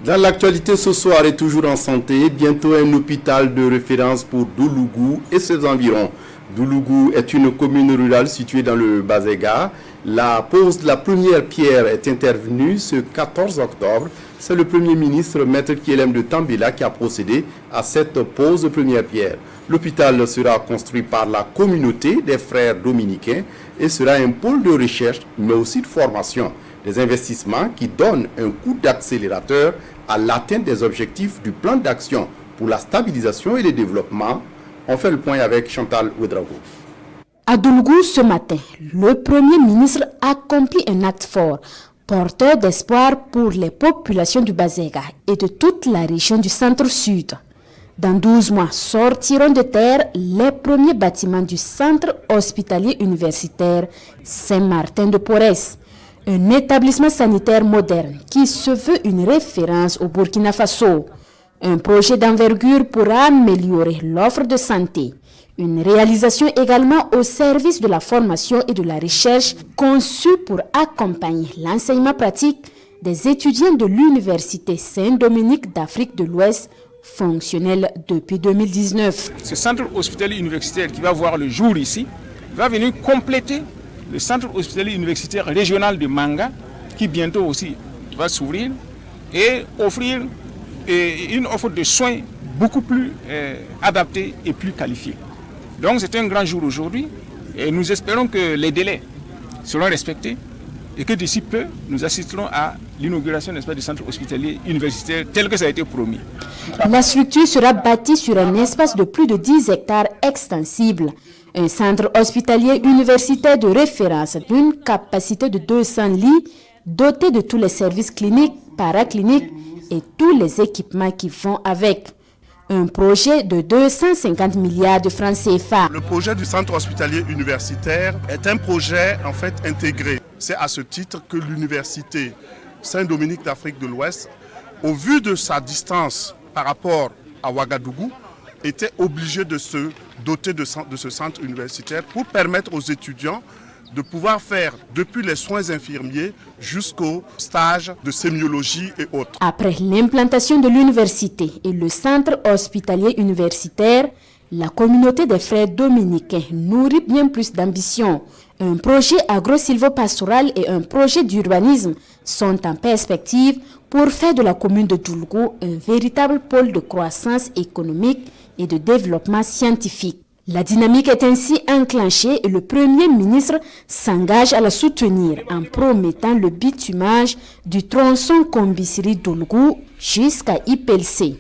Dans l'actualité ce soir et toujours en santé, bientôt un hôpital de référence pour Doulougou et ses environs. Doulougou est une commune rurale située dans le Bazéga. La pose de la première pierre est intervenue ce 14 octobre. C'est le Premier ministre, Maître Kyelem de Tambela, qui a procédé à cette pose de première pierre. L'hôpital sera construit par la communauté des frères dominicains et sera un pôle de recherche, mais aussi de formation. Des investissements qui donnent un coup d'accélérateur à l'atteinte des objectifs du plan d'action pour la stabilisation et le développement. On fait le point avec Chantal Ouedraogo. À Doulougou ce matin, le Premier ministre accomplit un acte fort, porteur d'espoir pour les populations du Bazéga et de toute la région du centre-sud. Dans 12 mois, sortiront de terre les premiers bâtiments du centre hospitalier universitaire Saint-Martin de Porres, un établissement sanitaire moderne qui se veut une référence au Burkina Faso. Un projet d'envergure pour améliorer l'offre de santé. Une réalisation également au service de la formation et de la recherche conçue pour accompagner l'enseignement pratique des étudiants de l'Université Saint-Dominique d'Afrique de l'Ouest, fonctionnelle depuis 2019. Ce centre hospitalier universitaire qui va voir le jour ici va venir compléter le centre hospitalier universitaire régional de Manga qui bientôt aussi va s'ouvrir et offrir une offre de soins beaucoup plus adaptée et plus qualifiée. Donc c'est un grand jour aujourd'hui et nous espérons que les délais seront respectés et que d'ici peu, nous assisterons à l'inauguration du centre hospitalier universitaire tel que ça a été promis. La structure sera bâtie sur un espace de plus de 10 hectares extensible. Un centre hospitalier universitaire de référence d'une capacité de 200 lits, doté de tous les services cliniques, paracliniques et tous les équipements qui vont avec. Un projet de 250 milliards de francs CFA. Le projet du centre hospitalier universitaire est un projet en fait intégré. C'est à ce titre que l'université Saint-Dominique d'Afrique de l'Ouest, au vu de sa distance par rapport à Ouagadougou, était obligée de se doter de ce centre universitaire pour permettre aux étudiants de pouvoir faire depuis les soins infirmiers jusqu'au stage de sémiologie et autres. Après l'implantation de l'université et le centre hospitalier universitaire, la communauté des frères dominicains nourrit bien plus d'ambition. Un projet agro-silvopastoral et un projet d'urbanisme sont en perspective pour faire de la commune de Doulougou un véritable pôle de croissance économique et de développement scientifique. La dynamique est ainsi enclenchée et le Premier ministre s'engage à la soutenir en promettant le bitumage du tronçon Kombisiri Doulougou jusqu'à IPLC.